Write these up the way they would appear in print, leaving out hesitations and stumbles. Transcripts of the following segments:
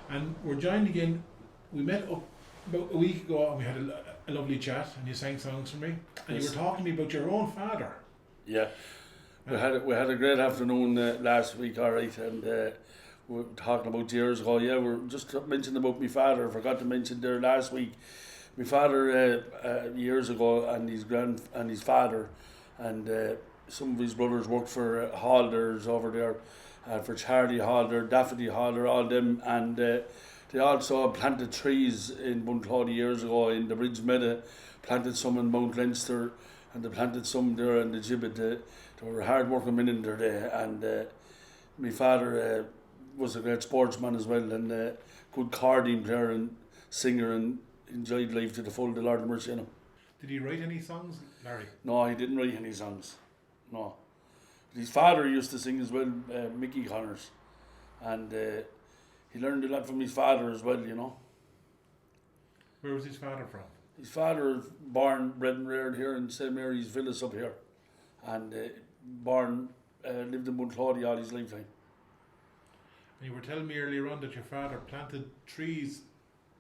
And we're joined again. We met up about a week ago and we had a lovely chat and you sang songs for me. And you were talking to me about your own father. Yeah, we had a great afternoon last week, alright, and we were talking about years ago. Yeah, we were just mentioning about my father. I forgot to mention there last week. My father years ago, and his father, and some of his brothers worked for Halders over there, for Charlie Halder, Daffodil Halder, all them, and they also planted trees in Bunclody years ago in the Bridge Meadow, planted some in Mount Leinster, and they planted some there in the Gibbet. They were hard working men in their day, and my father was a great sportsman as well, and good carding player and singer, and enjoyed life to the full. The Lord have mercy on him. Did he write any songs, Larry? No, he didn't write any songs. No. His father used to sing as well, Mickey Connors, and he learned a lot from his father as well, you know. Where was his father from? His father was born, bred and reared here in St Mary's Villas up here, and lived in Bunclody all his lifetime. And you were telling me earlier on that your father planted trees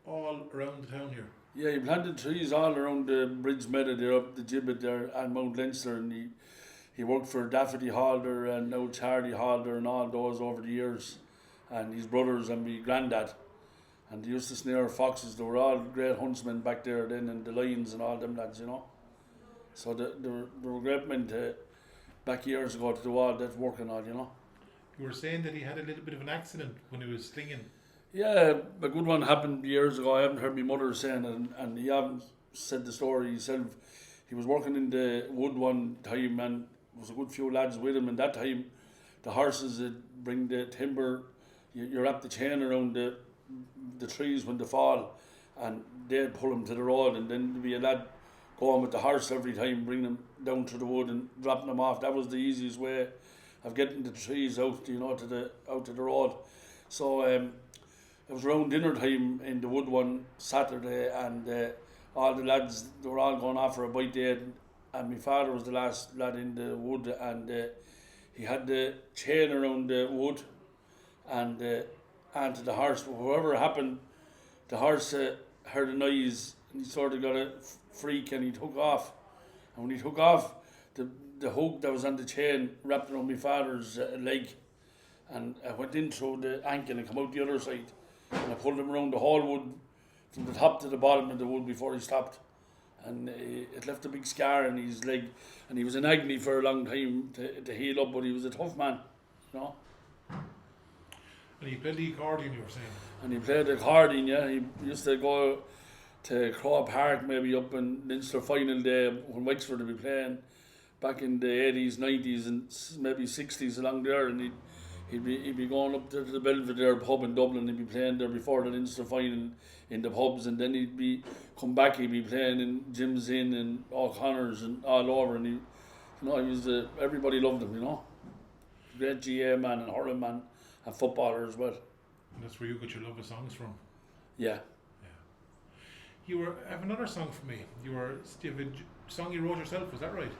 all around the town here. Yeah, he planted trees all around the Bridge Meadow there, up the Gibbet there, and Mount Leinster, and he worked for Daffodil Halder and now Charlie Halder and all those over the years, and his brothers and my granddad. And they used to snare foxes. They were all great huntsmen back there then, and the lions and all them lads, you know. So they were great men back years ago to do all that work and all, you know. You were saying that he had a little bit of an accident when he was slinging. Yeah, a good one happened years ago. I haven't heard my mother saying it, and he haven't said the story himself. He was working in the wood one time, and there was a good few lads with him, and that time the horses that bring the timber, you wrap the chain around the trees when they fall, and they'd pull them to the road, and then there'd be a lad going with the horse every time, bringing them down to the wood and dropping them off. That was the easiest way of getting the trees out, you know, out to the road. So it was around dinner time in the wood one Saturday, and all the lads, they were all going off for a bite there, and my father was the last lad in the wood, and he had the chain around the wood and onto the horse. But whatever happened, the horse heard a noise, and he sort of got a freak, and he took off. And when he took off, the hook that was on the chain wrapped around my father's leg, and I went in through the ankle and come out the other side, and I pulled him around the whole wood from the top to the bottom of the wood before he stopped, and it left a big scar on his leg, and he was in agony for a long time to heal up, but he was a tough man, you know. And he played the accordion, you were saying? And he played the accordion, yeah. He used to go to Crow Park, maybe up in Leinster final day when Wexford would be playing back in the 80s, 90s and maybe 60s along there, and he'd be going up there to the Belvedere pub in Dublin. He'd be playing there before the Leinster final in the pubs, and then he'd be playing in Jim's Inn and O'Connor's and all over, and he was everybody loved him, you know. Great GA man and hurling man and footballer as well. And that's where you got your love of songs from. Yeah. You have another song for me. You have a song you wrote yourself, is that right?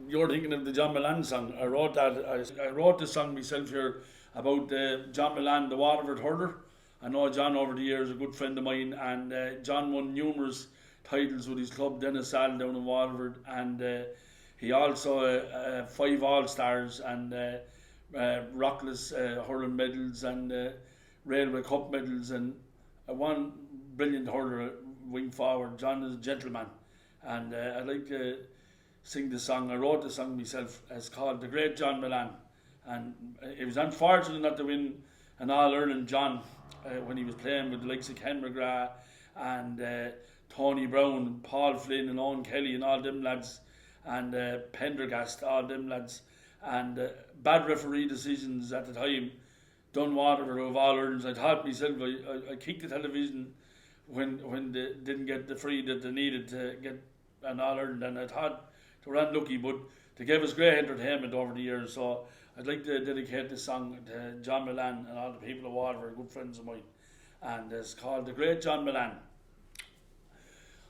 You're thinking of the John Milan song. I wrote that. I wrote the song myself here about John Milan, the Waterford hurler. I know John over the years, a good friend of mine, and John won numerous titles with his club, Dennis Sal down in Waterford, and he also 5 All-Stars and Rockless hurling medals and Railway Cup medals, and one brilliant hurler, wing forward. John is a gentleman, and I'd like to sing the song. I wrote the song myself. It's called The Great John Milan, and it was unfortunate not to win an All-Ireland John when he was playing with the likes of Ken McGrath and Tony Brown, Paul Flynn and Owen Kelly and all them lads, and Pendergast, all them lads, and bad referee decisions at the time done Waterford of All-Irelands. I thought myself, I kicked the television when they didn't get the free that they needed to get an All-Ireland, and I thought they were unlucky, but they gave us great entertainment over the years. So I'd like to dedicate this song to John Milan and all the people of Waterford, good friends of mine, and it's called The Great John Milan.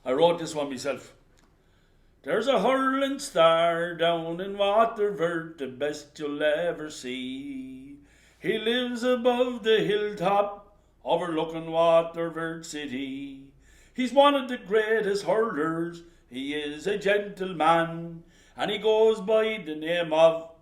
I wrote this one myself. There's a hurling star down in Waterford, the best you'll ever see. He lives above the hilltop, overlooking Waterford City. He's one of the greatest hurlers, he is a gentleman, and he goes by the name of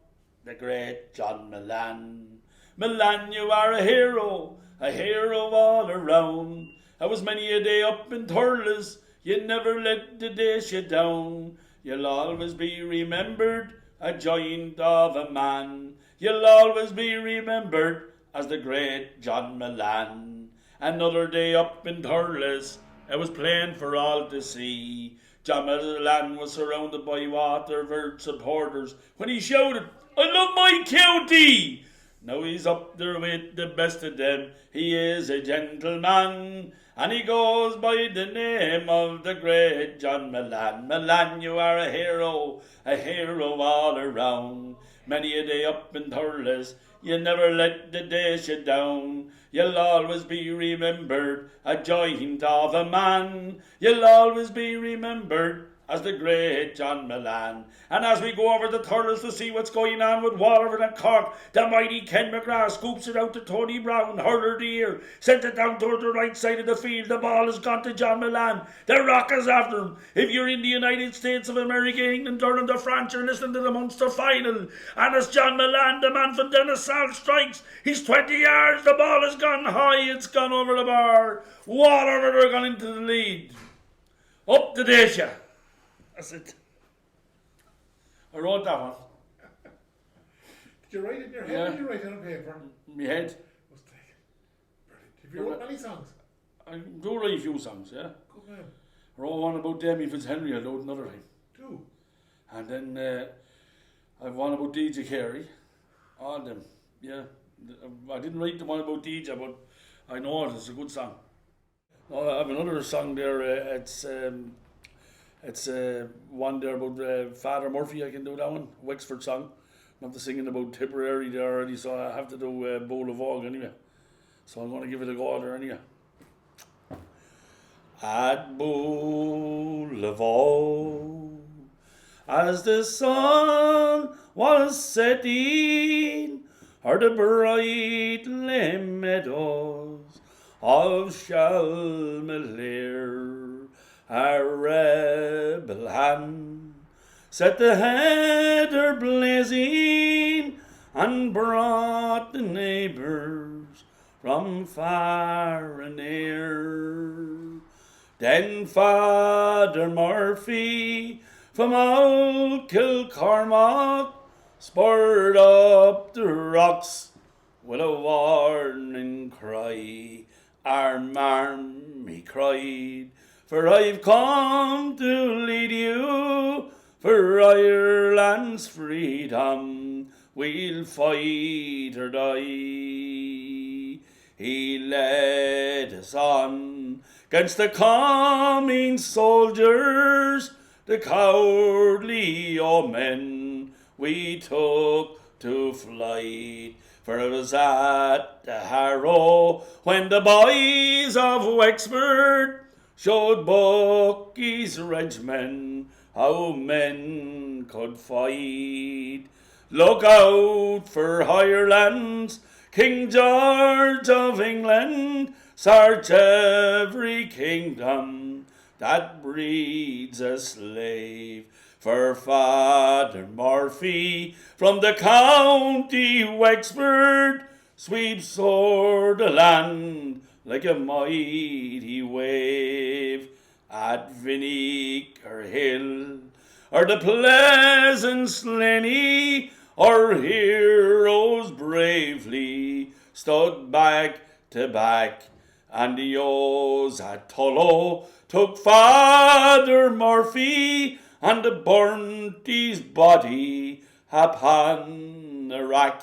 the great John Milan. Milan, you are a hero all around. I was many a day up in Thurles, you never let the day shut down. You'll always be remembered, a giant of a man. You'll always be remembered as the great John Milan. Another day up in Thurles, it was plain for all to see. John Milan was surrounded by Waterford supporters when he shouted, I love my county! Now he's up there with the best of them. He is a gentleman, and he goes by the name of the great John Milan. Milan, you are a hero all around. Many a day up in Thurles, you never let the day shut down. You'll always be remembered, a giant of a man. You'll always be remembered as the great John Milan. And as we go over the Thurles to see what's going on with Waterford and Cork, the mighty Ken McGrath scoops it out to Tony Brown, hurler of the year, sent it down to the right side of the field. The ball has gone to John Milan. The Rock is after him. If you're in the United States of America, England, Ireland or France, you're listening to the Munster final. And it's John Milan, the man from Dennisal, strikes. He's 20 yards. The ball has gone high. It's gone over the bar. Waterford are gone into the lead. Up to Dacia. That's it. I wrote that one. Did you write it in your head or did you write it on paper? My head. Was taken. Brilliant. Have you wrote any songs? I do write a few songs, yeah. Good man. I wrote one about Damien Fitzhenry, I wrote another time. Do. And then I've one about DJ Carey. All them, yeah. I didn't write the one about DJ, but I know it's a good song. I have another song there, it's one there about Father Murphy. I can do that one. Wexford song. I'm not singing about Tipperary there already, so I have to do Bowl of Og anyway. So I'm going to give it a go there anyway. At Bowl of Og, as the sun was setting, o'er the bright lame meadows of Shalmalir, a rebel hand set the heather blazing and brought the neighbours from far and near. Then Father Murphy from old Kilcormac spurred up the rocks with a warning cry. Arm, arm, he cried, for I've come to lead you for Ireland's freedom. We'll fight or die. He led us on against the coming soldiers, the cowardly men we took to flight. For it was at the Harrow when the boys of Wexford showed Bucky's regiment how men could fight. Look out for Ireland's King George of England, search every kingdom that breeds a slave. For Father Murphy from the county Wexford sweeps o'er the land like a mighty wave. At Vinegar Hill or the pleasant Slenny, our heroes bravely stood back to back, and the O's at Tullow took Father Murphy and burnt his body upon the rack.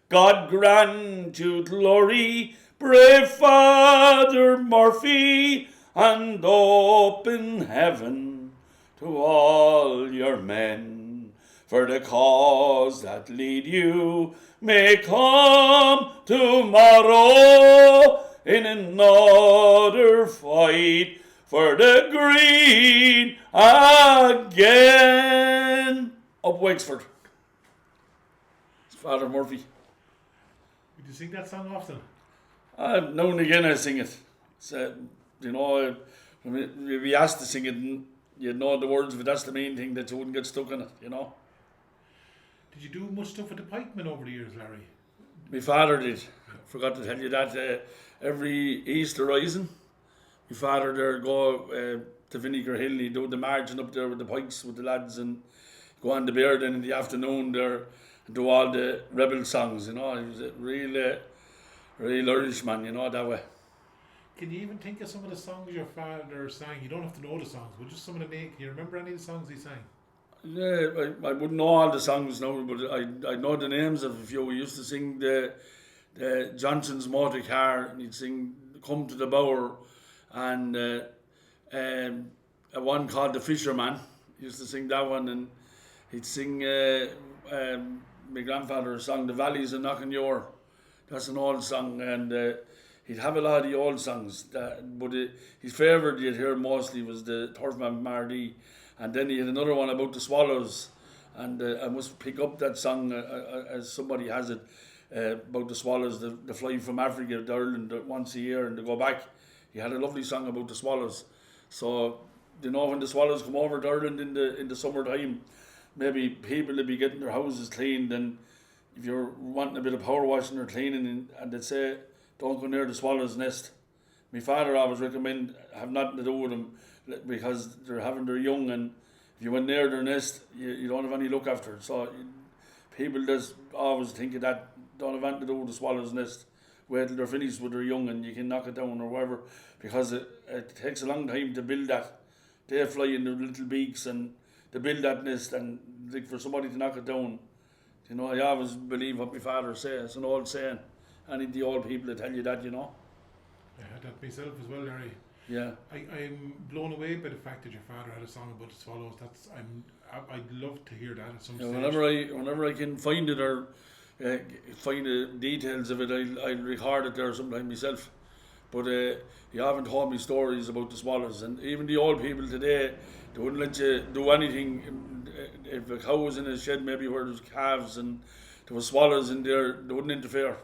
God grant you glory, brave Father Murphy, and open heaven to all your men. For the cause that lead you may come tomorrow in another fight for the green again. Up Wexford. It's Father Murphy. you sing that song often? Now and again I sing it. So, when we be asked to sing it, and you know the words, but that's the main thing, that you wouldn't get stuck in it, Did you do much stuff with the pikemen over the years, Larry? My father did. Forgot to tell you that every Easter rising, my father there go to Vinegar Hill. He'd do the marching up there with the pikes with the lads, and go on the bear then in the afternoon there and do all the rebel songs. He was a real Irishman, that way. Can you even think of some of the songs your father sang? You don't have to know the songs, but just some of the names. Can you remember any of the songs he sang? Yeah, I wouldn't know all the songs now, but I know the names of a few. We used to sing the Johnson's Motor Car, and he'd sing Come to the Bower, and a one called The Fisherman. He used to sing that one, and he'd sing my grandfather song The Valleys of Knockanure. That's an old song, and he'd have a lot of the old songs, but his favourite you'd hear mostly was the Turfman Mardi. And then he had another one about the swallows, and I must pick up that song as somebody has it, about the swallows, the fly from Africa to Ireland once a year and they go back. He had a lovely song about the swallows. So, when the swallows come over to Ireland in the summertime, maybe people will be getting their houses cleaned, and if you're wanting a bit of power washing or cleaning, and they'd say, don't go near the swallow's nest. My father always recommend have nothing to do with them, because they're having their young, and if you went near their nest, you don't have any look after it. So people just always think of that, don't have anything to do with the swallow's nest. Wait till they're finished with their young and you can knock it down or whatever, because it takes a long time to build that. They fly in their little beaks and they build that nest, and for somebody to knock it down, I always believe what my father says. It's an old saying. Any of the old people that tell you that, I had that myself as well, Larry. Yeah. I'm blown away by the fact that your father had a song about the swallows. I'd love to hear that at some stage. Whenever I can find it or find the details of it, I'll record it there sometime myself. But you haven't told me stories about the swallows, and even the old people today, they wouldn't let you do anything. If a cow was in a shed, maybe where there's calves and there was swallows in there, they wouldn't interfere,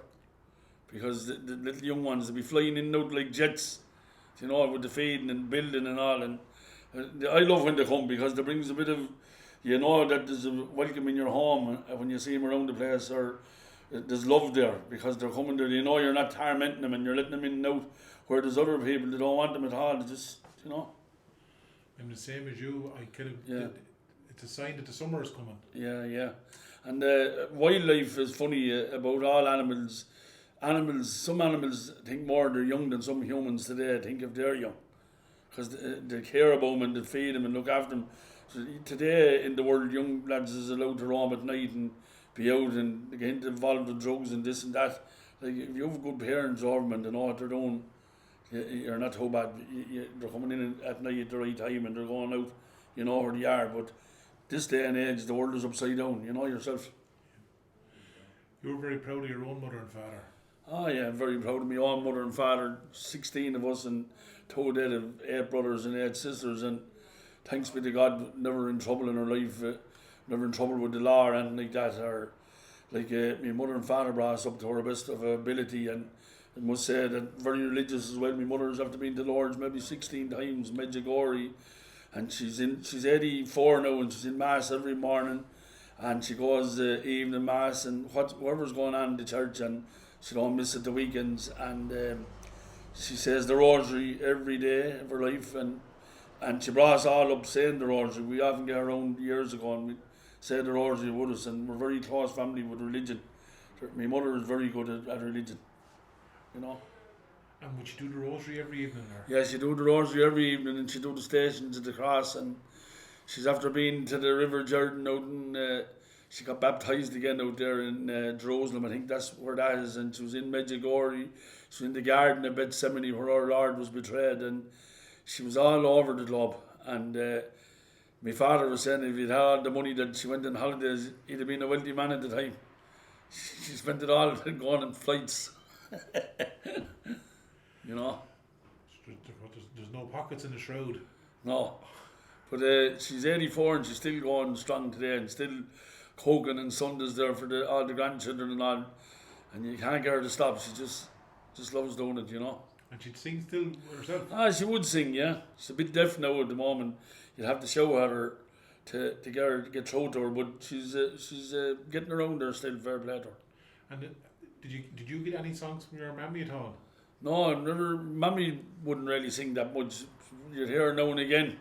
because the little young ones, they'd be flying in and out like jets, with the feeding and building and all. And I love when they come, because it brings a bit of, that there's a welcome in your home when you see them around the place, or there's love there, because they're coming there. You're not tormenting them and you're letting them in and out, where there's other people that don't want them at all. They just, I'm the same as you. It's a sign that the summer is coming. Yeah. And wildlife is funny about all animals. Some animals think more they're young than some humans today think if they're young, because they care about them and they feed them and look after them. So today in the world, young lads is allowed to roam at night and be out and get involved with drugs and this and that. Like, if you have good parents over them and they know what they're doing, you're not too bad. They're coming in at night at the right time and they're going out, where they are. But this day and age, the world is upside down, yourself. You're very proud of your own mother and father. Oh yeah, I'm very proud of my own mother and father. 16 of us, and 2 dead of 8 brothers and 8 sisters, and thanks be to God, never in trouble in her life, never in trouble with the law or anything like that. Or like my mother and father brought us up to our best of ability, and I must say that very religious as well. My mother's after been to the Lord's maybe 16 times, Medjugorje, and she's 84 now, and she's in mass every morning, and she goes evening mass and whatever's going on in the church, and she don't miss it the weekends, and she says the rosary every day of her life, and she brought us all up saying the rosary. We often get around years ago and we say the rosary with us, and we're very close family with religion. My mother is very good at religion, And would she do the rosary every evening? Or? Yeah, she do the rosary every evening, and she do the Stations of the Cross, and she's after being to the River Jordan out in... she got baptised again out there in Jerusalem. I think that's where that is. And she was in Medjugorje. She was in the garden of Gethsemane where our Lord was betrayed. And she was all over the globe. And my father was saying if he'd had all the money that she went on holidays, he'd have been a wealthy man at the time. She spent it all going on flights. There's no pockets in the shroud. No. But she's 84 and she's still going strong today, and still cooking and Sundays there for all the grandchildren and all. and you can't get her to stop. She just loves doing it, you know. And she'd sing still herself. She would sing, yeah. She's a bit deaf now at the moment. You'd have to show her to get her to get through to her, but she's getting around there still. Fair play to her. And did you get any songs from your mammy at all? No, I've never. Mammy wouldn't really sing that much. You'd hear her now and again.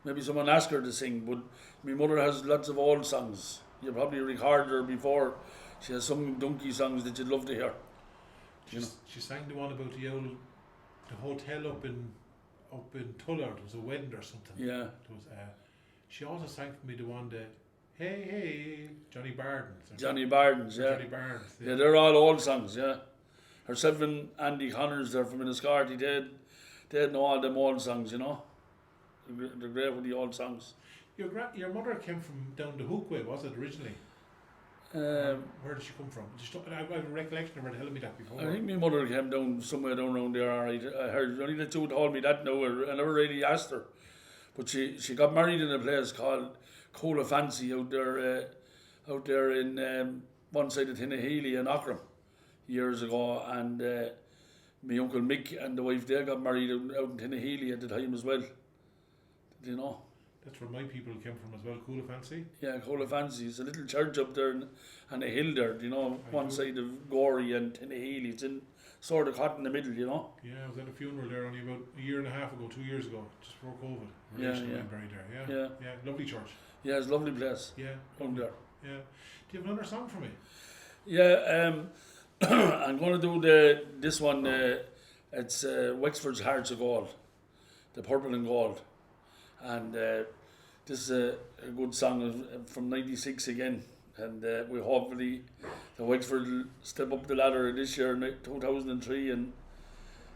Maybe someone asked her to sing, but my mother has lots of old songs. You probably recorded her before. She has some donkey songs that you'd love to hear. She sang the one about the hotel up in Tuller. It was a wedding or something. Yeah. It was. She also sang for me the one that Hey Johnny Bardens. Johnny Bardens, yeah. Johnny Bardens. Yeah, they're all old songs, yeah. Herself and Andy Connors there from Enniscorthy, they'd know all them old songs, you know. They're great with the old songs. Your mother came from down the Hook way, was it originally? Where did she come from? I have a recollection of her telling me that before. I think my mother came down somewhere down around there, alright. I heard only the two told me that now. I never really asked her. But she got married in a place called Cola Fancy out there in one side of Tinnahealy in Auckram years ago, and my uncle Mick and the wife there got married out in Tinnahealy at the time as well. Did you know? That's where my people came from as well, Cola Fancy. Yeah, Cola Fancy. It's a little church up there and a hill there, you know, one side of Gorey and Tinnahealy. It's in sort of caught in the middle, you know. Yeah, I was at a funeral there only about a year and a half ago, 2 years ago, just before COVID. Yeah. Buried there, yeah. Lovely church. Yeah, it's a lovely place. Yeah. Down there. Yeah. Do you have another song for me? Yeah, I'm going to do this one. It's Wexford's Hearts of Gold, the Purple and Gold, and this is a good song from '96 again, and we hopefully the Wexford will step up the ladder this year, 2003, and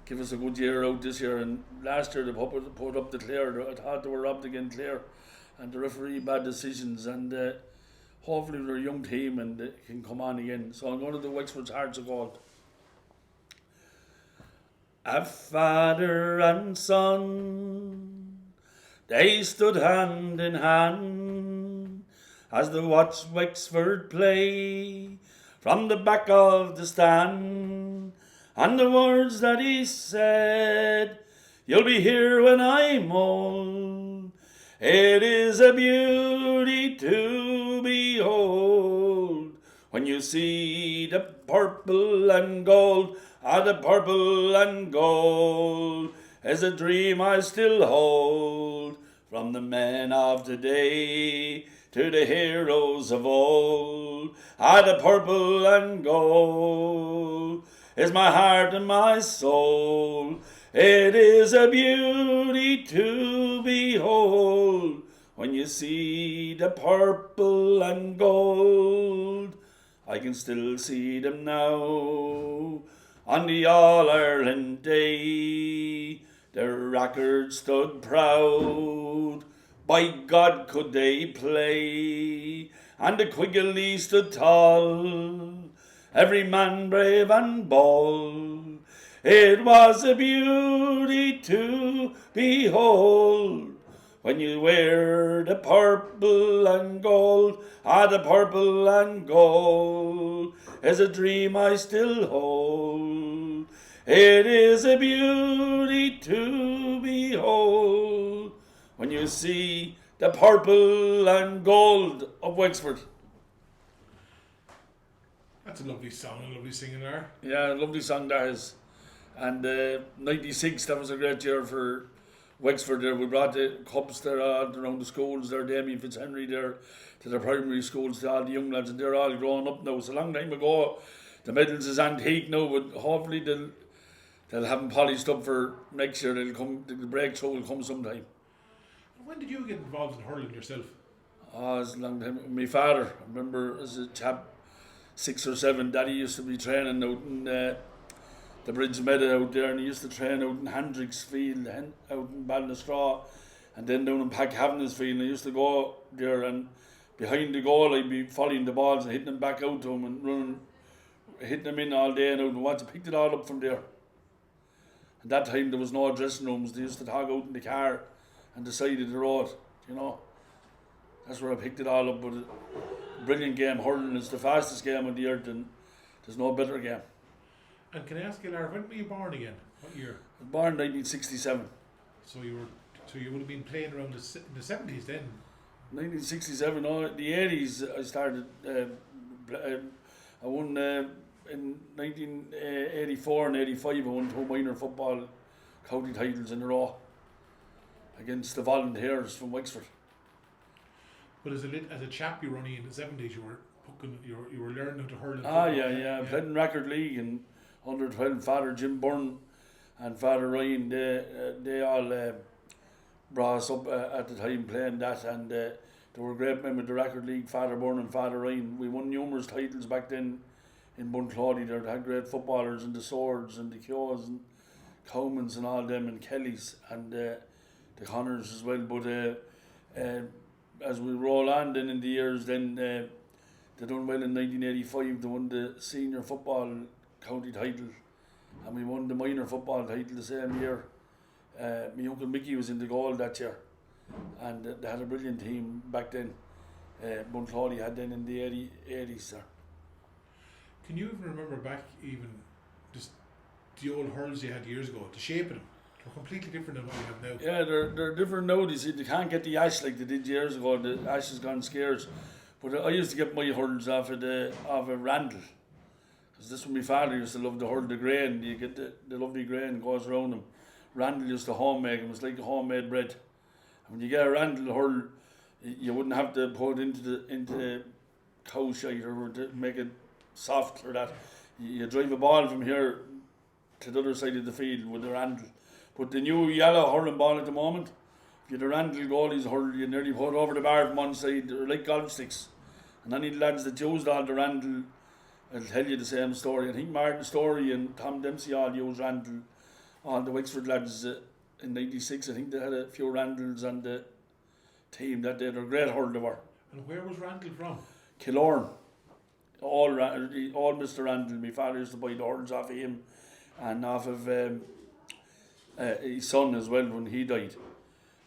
give us a good year out this year. And last year they put up the Clare. I thought they were robbed again, Clare, and the referee bad decisions, and hopefully they're a young team and they can come on again. So I'm going to do Wexford's Hearts of Gold. A father and son, they stood hand in hand as they watched Wexford play from the back of the stand. And the words that he said, "You'll be here when I'm old. It is a beauty to behold when you see the purple and gold." The purple and gold is a dream I still hold, from the men of today to the heroes of old. The purple and gold is my heart and my soul. It is a beauty to behold when you see the purple and gold. I can still see them now on the All-Ireland Day. Their record stood proud, by God could they play, and the Quigley stood tall, every man brave and bold. It was a beauty to behold when you wear the purple and gold. The purple and gold is a dream I still hold. It is a beauty to behold when you see the purple and gold of Wexford. That's a lovely song, a lovely singing there. Yeah, a lovely song that is. And '96, that was a great year for Wexford there. We brought the cups there around the schools there, Damien Fitzhenry there, to the primary schools, to all the young lads, and they're all grown up now. It's a long time ago. The medals is antique now, but hopefully they'll have them polished up for next year. They'll come. The breakthrough will come sometime. When did you get involved in hurling yourself? It's a long time. My father, I remember as a chap, 6 or 7, Daddy used to be training out in the Bridge Meadow out there, and he used to train out in Hendricks Field, out in Ballinascraw, and then down in Packhaven's Field. And I used to go there, and behind the goal I'd be following the balls and hitting them back out to him and running, hitting them in all day and out, and once I picked it all up from there. At that time there was no dressing rooms. They used to talk out in the car and the side of the road, you know. That's where I picked it all up. But a brilliant game. Hurling is the fastest game on the earth, and There's no better game. And can I ask you, Lara, when were you born again? What year? I was born in 1967. So you would have been playing around in the 70s then. 1967, no, the 80s I started. I won in 1984 and 85. I won 2 minor football county titles in a row against the Volunteers from Wexford. But as a chap, you were only in the 70s. You were learning how to hurl. I played in Record League and under 12. Father Jim Byrne and Father Ryan, they all brought us up at the time playing that, and they were great men with the Record League. Father Byrne and Father Ryan. We won numerous titles back then in Bunclody. They had great footballers, and the Swords and the Kyo's and Comans and all them, and Kellys and the Connors as well. But as we roll on then in the years, then they done well in 1985. They won the senior football county title, and we won the minor football title the same year. My uncle Mickey was in the goal that year, and they had a brilliant team back then. Bunclody had then in the 80s. Sir. Can you even remember back even just the old hurls you had years ago, the shape of them? They're completely different than what we have now. Yeah, they're different now. You see, they can't get the ash like they did years ago. The ash has gone scarce. But I used to get my hurls off a Randall. Because this when my father used to love to hurl the grain. You get the lovely grain goes around them. Randall used to homemade them. It was like homemade bread. And when you get a Randall hurl, you wouldn't have to put it into the cow shite or to make it soft or that. You drive a ball from here to the other side of the field with the Randall. But the new yellow hurling ball at the moment, if you the Randall goalies hurl, you nearly put over the bar from one side. They're like golf sticks. And any lads that used all the Randall, I'll tell you the same story. I think Martin Story and Tom Dempsey all used Randall. All the Wexford lads in '96, I think they had a few Randalls on the team that day. They're great hurl they were. And where was Randall from? Killorn. All Mr. Randall. My father used to buy the hurls off of him and off of his son as well when he died.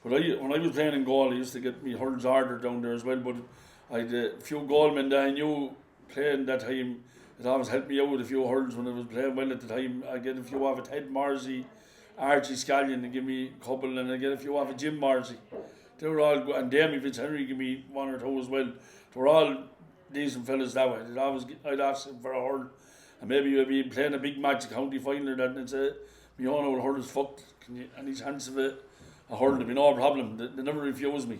But when I was playing in goal, I used to get me hurls ordered down there as well. But I had a few goalmen that I knew playing that time. It always helped me out with a few hurls when I was playing well at the time. I get a few off of Ted Morsey, Archie Scallion to give me a couple, and I get a few off of Jim Morsey. They were all good, and Damien Fitzhenry give me 1 or 2 as well. They were all decent fellas that way. I'd ask them for a hurl, and maybe you'd be playing a big match, a county final, or that, and say, "My own old hurl is fucked. Can you any chance of a hurl? There'd be no problem." They never refuse me.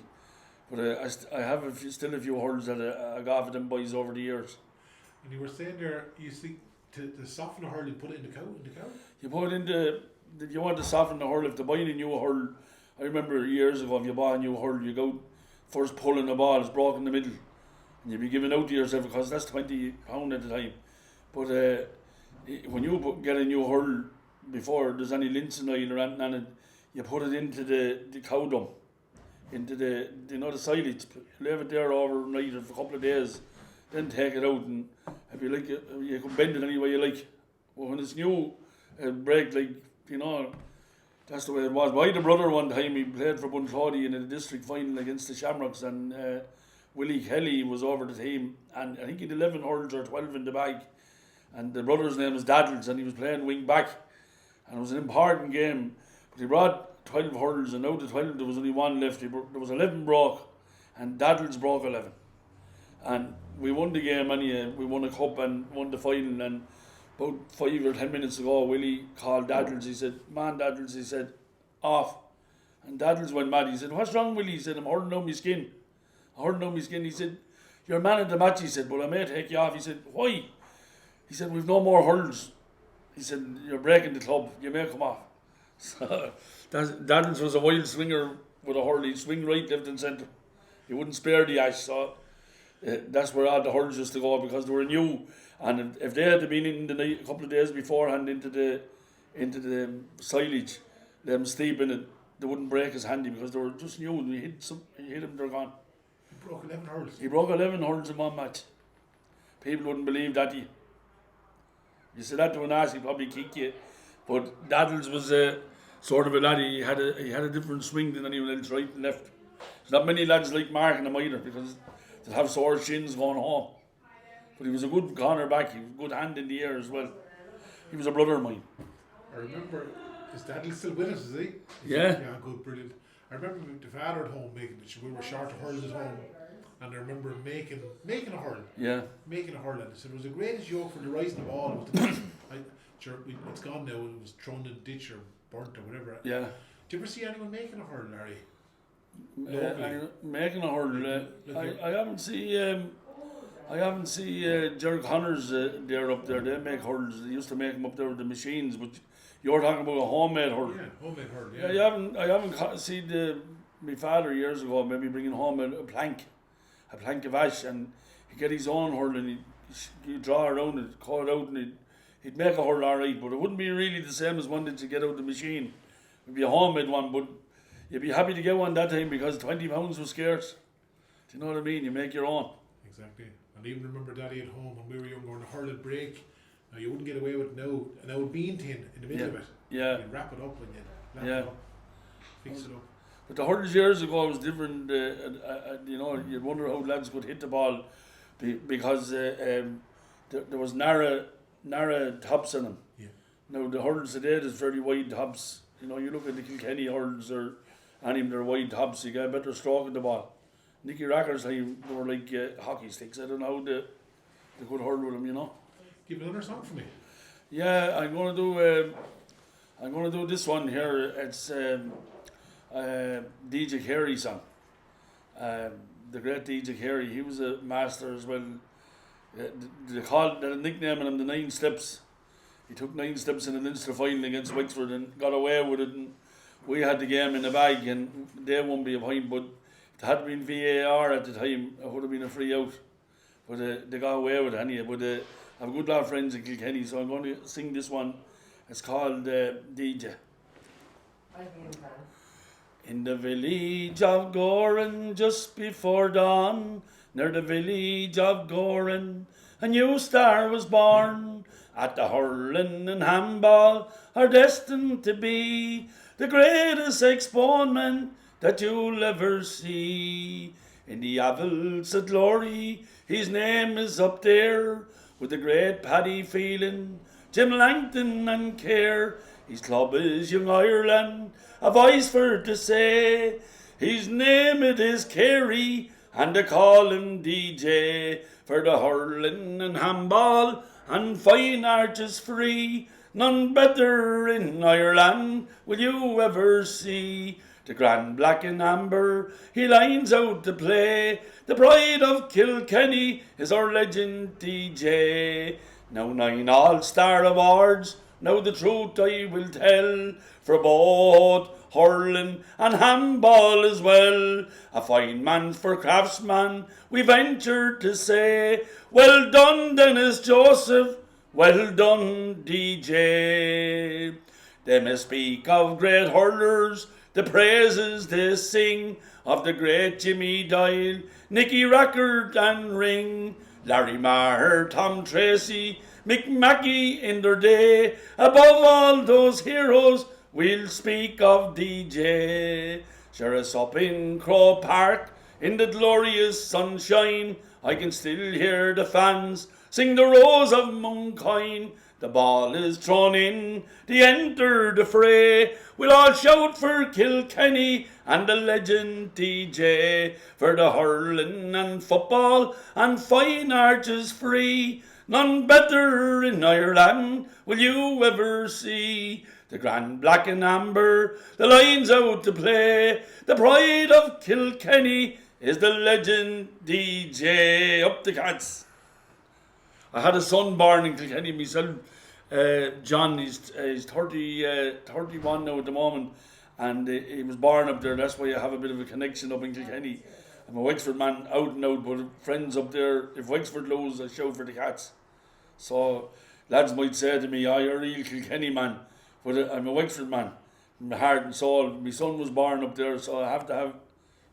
But I have still a few hurls that I got for them boys over the years. And you were saying there, you see, to soften the hurl, you put it in the cow. You put it if you want to soften the hurl, if you're buying a new hurl, I remember years ago, if you bought a new hurl, you go first pulling the ball, it's broken in the middle. And you'd be giving out to yourself because that's £20 at the time. But when you get a new hurl, before there's any linseed oil or anything on it, you put it into the cow dung, into the silage, leave it there overnight for a couple of days, then take it out, and if you like, you can bend it any way you like. But when it's new, break that's the way it was. But I had a brother one time, he played for Bunclody in a district final against the Shamrocks, and Willie Kelly was over the team, and I think he had 11 hurls or 12 in the bag, and the brother's name was Daddles, and he was playing wing back, and it was an important game, but he brought 12 hurls, and out of 12 there was only 1 left. There was 11 broke, and Daddles broke 11, and we won the game anyway. We won a cup and won the final, and about 5 or 10 minutes ago, Willie called Daddles. He said, "Man, Daddles," he said, "off." And Daddles went mad. He said, "What's wrong, Willie?" He said, "I'm hurting down my skin. He said, "You're man of the match." He said, "But I may take you off." He said, "Why?" He said, "We've no more hurls." He said, "You're breaking the club. You may come off." So Daddles was a wild swinger with a hurl. He'd swing right, left and centre. He wouldn't spare the ash. So that's where all the hurls used to go because they were new. And if they had been in the night a couple of days beforehand into the silage, them steeping it, they wouldn't break as handy because they were just new. And he hit them, they're gone. He broke 11 hurls. He broke 11 hurls in one match. People wouldn't believe that. You said that to an ass, he'd probably kick you. But Daddles was sort of a lad. He had a different swing than anyone else, right and left. There's not many lads like marking him either because they'll have sore shins going home. But he was a good cornerback. He was a good hand in the air as well. He was a brother of mine. I remember, his dad still with us, is he? Yeah. Yeah, good, brilliant. I remember the father at home making it. We were short of hurls at home. And I remember making a hurl. Yeah. Making a hurl. And I said it was the greatest joke for the rising the ball. It was the best. It's gone now. It was thrown in the ditch or burnt or whatever. Yeah. Do you ever see anyone making a hurl, Larry? Making a hurl. I haven't seen. I haven't seen Jerry Connors there up there. They make hurls. They used to make them up there with the machines. But you're talking about a homemade hurl. Yeah, homemade hurl. Yeah. I haven't seen my father years ago maybe bringing home a plank of ash, and he'd get his own hurl and he'd draw around it, cut it out, and he'd make a hurl alright, but it wouldn't be really the same as one that you get out of the machine. It'd be a homemade one, but you'd be happy to get one that time because 20 pounds was scarce. Do you know what I mean? You make your own. Exactly. And I even remember Daddy at home when we were younger on the hurl break. Now you wouldn't get away with an old bean tin in the middle of it. Yeah. You'd wrap it up and you'd it up, fix it up. But the hurls years ago was different. You know, you'd wonder how lads could hit the ball because there was narrow tops in them. Yeah. Now the hurls today is very wide tops. You know, you look at the Kilkenny hurls or any of their wide tops, you get a better stroke in the ball. Nicky Racker's time, they were like hockey sticks. I don't know how they could hurl with them, you know. Give another song for me. Yeah, I'm gonna do this one here. It's DJ Carey song. The great DJ Carey. He was a master as well. They nicknaming him the 9 steps. He took 9 steps in an Ulster final against Wexford and got away with it. And we had the game in the bag, and they won't be behind. But if it had been VAR at the time, it would have been a free out. But they got away with it anyway. But I have a good lot of friends in Kilkenny, so I'm going to sing this one. It's called DJ. In the village of Goran, just before dawn, near the village of Goran, a new star was born. At the hurling and handball are destined to be the greatest exponent that you'll ever see. In the Avils of glory, his name is up there, with the great Paddy Phelan, Jim Langton and Kerr. His club is Young Ireland, a voice for to say. His name it is Carey, and they call him DJ. For the hurling and handball and fine arches free, none better in Ireland will you ever see. The grand black and amber, he lines out to play. The pride of Kilkenny is our legend DJ. Now 9 All-Star awards, now the truth I will tell, for both hurling and handball as well. A fine man for craftsman, we venture to say. Well done, Dennis Joseph, well done, DJ. They may speak of great hurlers, the praises they sing of the great Jimmy Doyle, Nicky Rackard and Ring, Larry Maher, Tom Tracy, Mick Mackey in their day. Above all those heroes, we'll speak of DJ. Sure as up in Crow Park, in the glorious sunshine, I can still hear the fans sing the Rose of Mooncoin. The ball is thrown in, they enter the fray. We'll all shout for Kilkenny and the legend DJ. For the hurling and football and fine arches free, none better in Ireland will you ever see. The grand black and amber, the lines out to play. The pride of Kilkenny is the legend DJ. Up the Cats. I had a son born in Kilkenny myself. John, he's 31 now at the moment, and he was born up there. That's why I have a bit of a connection up in Kilkenny. I'm a Wexford man out and out, but friends up there, if Wexford lose, I shout for the Cats. So lads might say to me, "Oh, you're a real Kilkenny man," but I'm a Wexford man, my heart and soul. My son was born up there, so I have to have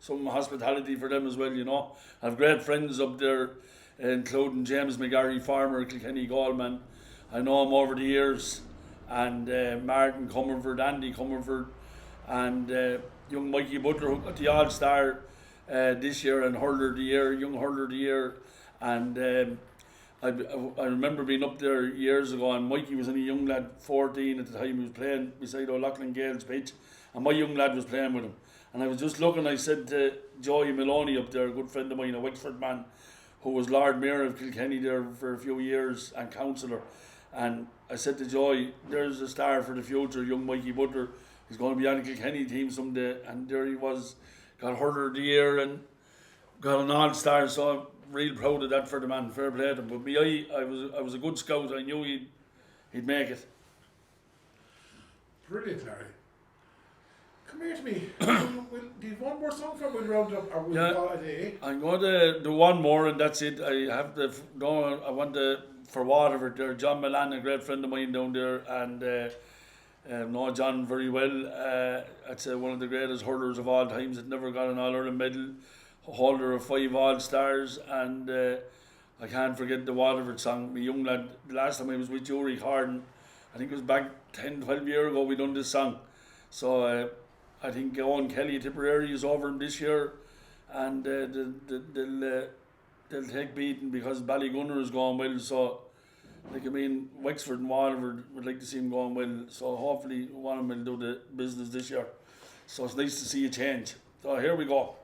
some hospitality for them as well, you know. I have great friends up there, including James McGarry, former Kilkenny goalman. I know him over the years, and Martin Comerford, Andy Comerford, and young Mikey Butler, who got the All-Star this year, and Hurler of the Year, young Hurler of the Year, and I remember being up there years ago, and Mikey was only a young lad, 14 at the time. He was playing beside O'Loughlin Gale's pitch, and my young lad was playing with him. And I was just looking, I said to Joey Maloney up there, a good friend of mine, a Wexford man, who was Lord Mayor of Kilkenny there for a few years and councillor. And I said to Joy, there's a star for the future, young Mikey Butler. He's going to be on the Kilkenny team someday. And there he was, got Hurler of the Year and got an all-star. So I'm real proud of that for the man, fair play to him. But me, I was a good scout. I knew he'd make it. Brilliant, Larry. Come here to me. Do you have one more song from we'll round up, or we'll call it a day? I'm going to do one more, and that's it. I want to, for Waterford there, John Milan, a great friend of mine down there, and know John very well. That's one of the greatest hurlers of all times. That never got an All-Ireland medal, holder of 5 All-Stars, and I can't forget the Waterford song. My young lad, the last time I was with Jory Carden, I think it was back 10, 12 years ago, we done this song. So I think Owen Kelly Tipperary is over him this year, and they'll take beating because Ballygunner is going well. So, Wexford and Waterford would like to see him going well. So hopefully one of them will do the business this year. So it's nice to see a change. So here we go.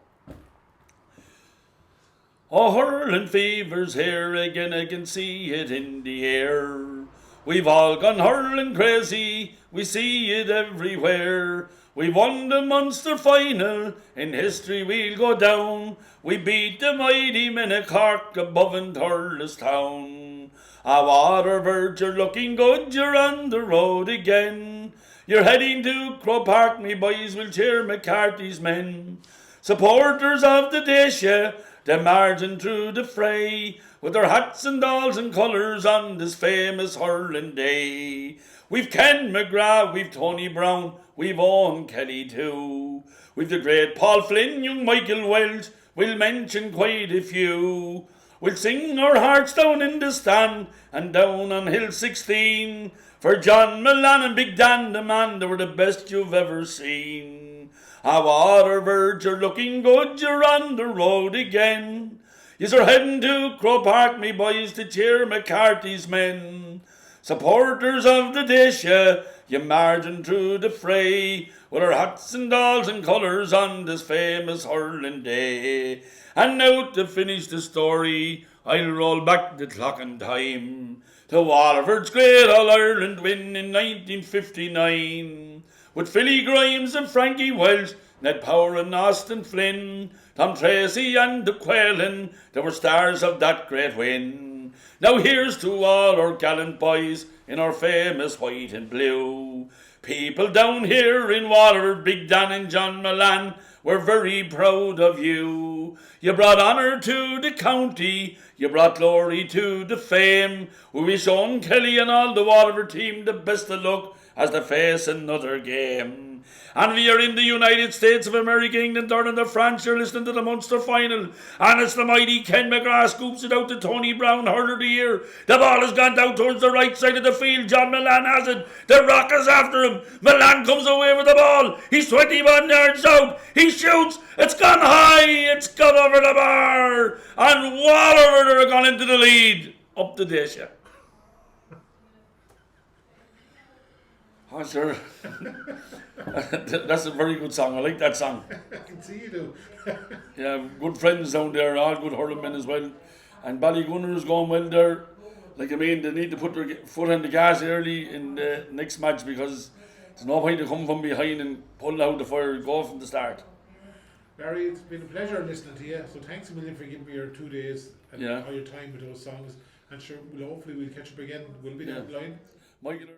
Oh, hurling fever's here again, I can see it in the air. We've all gone hurling crazy, we see it everywhere. We won the Munster final, in history we'll go down. We beat the mighty men of Cork above in Thurles town. Waterford, you're looking good, you're on the road again. You're heading to Crow Park, me boys will cheer McCarthy's men. Supporters of the Dacia, they're marching through the fray, with their hats and dolls and colours on this famous hurling day. We've Ken McGrath, we've Tony Brown, we've Owen Kelly too. We've the great Paul Flynn, young Michael Welch, we'll mention quite a few. We'll sing our hearts down in the stand and down on Hill 16. For John Milan and Big Dan the man, they were the best you've ever seen. Waterford, you're looking good, you're on the road again. You're heading to Crow Park, me boys, to cheer McCarthy's men. Supporters of the Dacia, you marching through the fray, with our hats and dolls and colours on this famous hurling day. And now to finish the story, I'll roll back the clock in time to Waterford's great All-Ireland win in 1959. With Philly Grimes and Frankie Welsh, Ned Power and Austin Flynn, Tom Tracy and the Quailin, they were stars of that great win. Now here's to all our gallant boys in our famous white and blue. People down here in Waterford, Big Dan and John Milan, we're very proud of you. You brought honour to the county, you brought glory to the fame. We wish Owen Kelly and all the Waterford team the best of luck as they face another game. And we are in the United States of America, England, Ireland, and France. You're listening to the Munster final. And it's the mighty Ken McGrath scoops it out to Tony Brown, Hurler of the Year. The ball has gone down towards the right side of the field. John Milan has it. The Rock is after him. Milan comes away with the ball. He's 21 yards out. He shoots. It's gone high. It's gone over the bar. And Waterford are gone into the lead. Up the Dacia. Oh, sure. That's a very good song. I like that song. I can see you do. Yeah, good friends down there, all good hurling men as well. And Ballygunner is going well there. They need to put their foot on the gas early in the next match because there's no point to come from behind and pull out the fire, go from the start. Barry, it's been a pleasure listening to you. So thanks a million for giving me your 2 days and all your time with those songs. And sure, hopefully we'll catch up again. We'll be down the line. Michael.